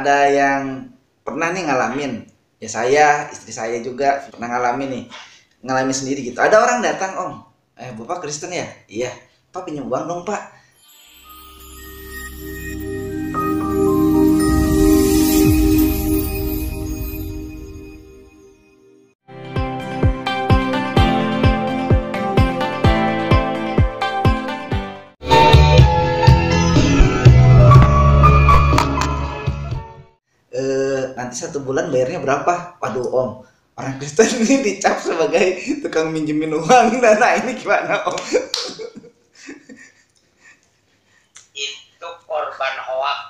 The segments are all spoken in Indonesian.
ada yang pernah nih ngalamin, ya saya, istri saya juga pernah ngalamin nih, ngalamin sendiri gitu. Ada orang datang, Om, Bapak Kristen ya? Iya, Pak pinjam uang dong Pak. Nanti 1 bulan bayarnya berapa? Waduh Om, orang Kristen ini dicap sebagai tukang minjemin uang. Nah ini gimana Om? Itu korban hoak.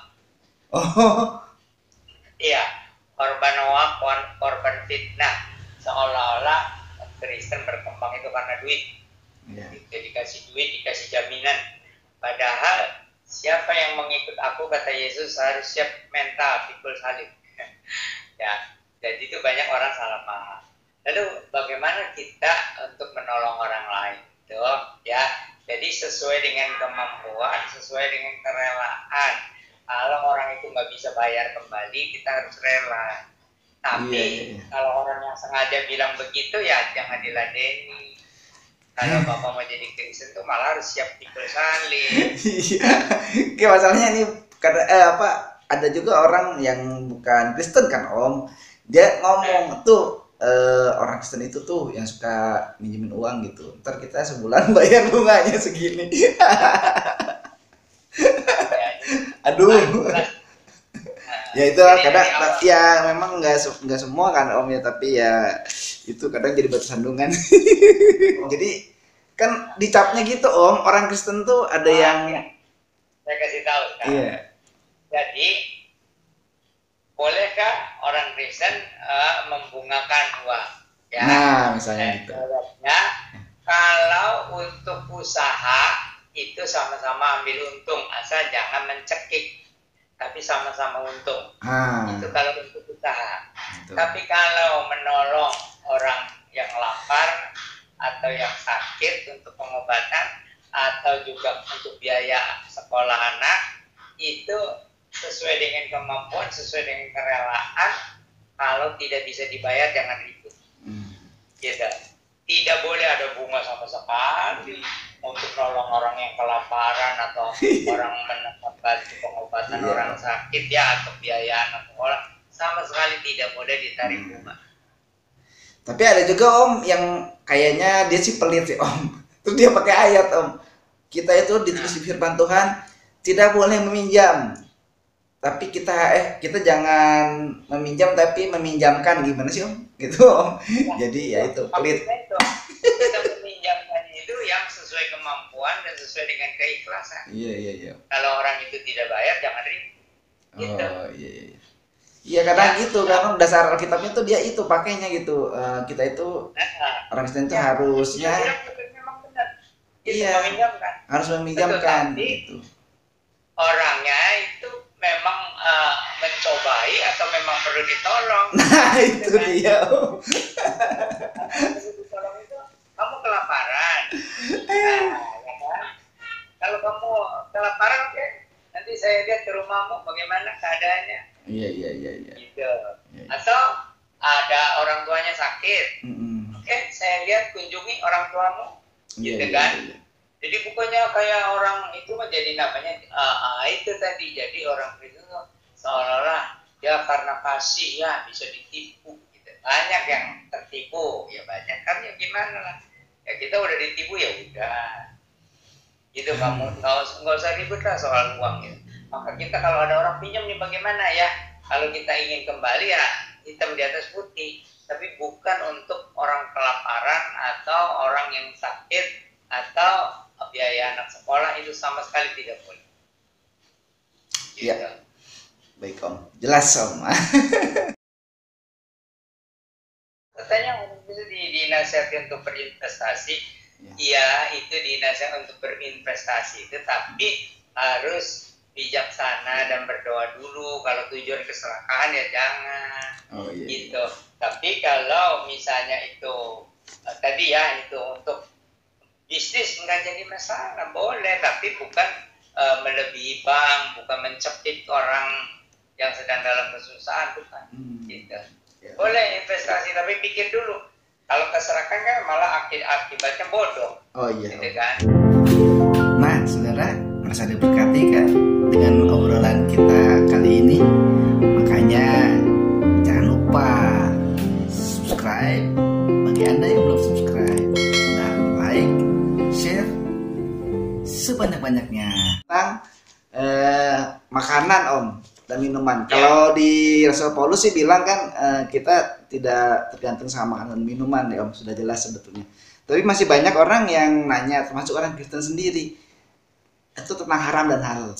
Oh, Iya, korban hoak, korban fitnah. Seolah-olah Kristen berkembang itu karena duit. iya. Dikasih duit, dikasih jaminan. Padahal siapa yang mengikut aku, kata Yesus, harus siap mental, pikul salib. Ya, jadi itu banyak orang salah paham. Lalu bagaimana kita untuk menolong orang lain? Tuh, ya. Jadi sesuai dengan kemampuan, sesuai dengan kerelaan. Kalau orang itu nggak bisa bayar kembali, kita harus rela. Tapi Iya. kalau orang yang sengaja bilang begitu, ya jangan diladeni. Kalau Bapak mau jadi Kristen tuh malah harus siap pikul salib. Iya. Kayak masalahnya ini karena ada juga orang yang bukan Kristen kan Om. Dia ngomong tuh orang Kristen itu tuh yang suka minjemin uang gitu. Ntar kita sebulan bayar bunganya segini. Ya, Aduh. nah, Ya itu jadi kadang dari awal, ya memang nggak semua kan Om ya, tapi ya itu kadang jadi batu sandungan. Jadi kan dicapnya gitu Om, orang Kristen tuh ada yang ya, saya kasih tahu sekarang. iya. Jadi, bolehkah orang Kristen membungakan uang? Ya, Nah, misalnya gitu. jawabnya, kalau untuk usaha itu sama-sama ambil untung, asal jangan mencekik, tapi sama-sama untung. Itu Ah, kalau untuk usaha. gitu. Tapi kalau menolong orang yang lapar atau yang sakit untuk pengobatan atau juga untuk biaya sekolah anak, itu sesuai dengan kemampuan, sesuai dengan kerelaan. Kalau tidak bisa dibayar, jangan ribut. Hmm. Gitu. Tidak boleh ada bunga sama sekali untuk nolong orang yang kelaparan atau orang mendapatkan pengobatan Iya. orang sakit ya, atau biaya anak sekolah, sama sekali tidak boleh ditarik bunga. Tapi ada juga Om yang kayaknya dia sih pelit sih Om. Terus dia pakai ayat Om. Kita itu ditulis di firman Tuhan tidak boleh meminjam. Tapi kita jangan meminjam tapi meminjamkan, gimana sih Om? Gitu Om. Jadi ya itu pelit. Maksudnya itu, kita meminjamkan itu yang sesuai kemampuan dan sesuai dengan keikhlasan. Iya. Kalau orang itu tidak bayar, jangan ribut. Gitu. Oh iya. Iya kadang gitu kan dasar Alkitabnya tuh dia itu pakainya gitu. Kita itu Nah, orang Kristen itu ya, harusnya memang benar. Itu iya meminjamkan. harus meminjamkan Tetapi gitu. orangnya itu memang mencobai atau memang perlu ditolong. Nah itu Dengan dia Om. perlu ditolong itu, kamu kelaparan. Nah, ya kan? Kalau kamu kelaparan, oke. Nanti saya lihat ke rumahmu bagaimana keadaannya. Iya. Gitu. Iya. Atau ada orang tuanya sakit. Mm-mm. Oke, saya lihat kunjungi orang tuamu. Iya. Gitu kan? Jadi bukannya kayak orang itu menjadi namanya itu tadi, jadi orang itu seolah-olah ya karena kasih ya bisa ditipu gitu. Banyak yang tertipu, ya banyak kan, ya gimana lah, ya kita udah ditipu ya udah gitu. Kamu nggak usah ribut lah soal uang gitu. Maka kita kalau ada orang pinjam nih bagaimana ya, kalau kita ingin kembali ya hitam di atas putih, tapi bukan untuk orang kelaparan atau orang yang sakit atau biaya anak sekolah, itu sama sekali tidak boleh. Gitu. Iya. Baik Om, jelas Om. Katanya bisa dinasihati untuk berinvestasi, iya itu dinasihati untuk berinvestasi, tetapi harus bijaksana dan berdoa dulu. Kalau tujuan keserakahan ya jangan. Oh iya. Gitu. Tapi kalau misalnya itu tadi ya itu untuk bisnis nggak jadi masalah, boleh, tapi bukan melebihi bank, bukan mencepit orang yang sedang dalam kesusahan bukan. Gitu. Ya. Boleh investasi tapi pikir dulu. Kalau keserakahan kan malah akibatnya bodoh. Oh iya. Gitu kan. Nah, saudara, merasa diberkati kan dengan obrolan kita kali ini. Makanya jangan lupa subscribe bagi Anda yang belum subscribe, dan like, share sebanyak-banyaknya tentang makanan Om dan minuman. Kalau di Rasul Paulus sih bilang kan kita tidak tergantung sama makanan dan minuman ya Om, sudah jelas sebetulnya. Tapi masih banyak orang yang nanya, termasuk orang Kristen sendiri, itu tentang haram dan halal.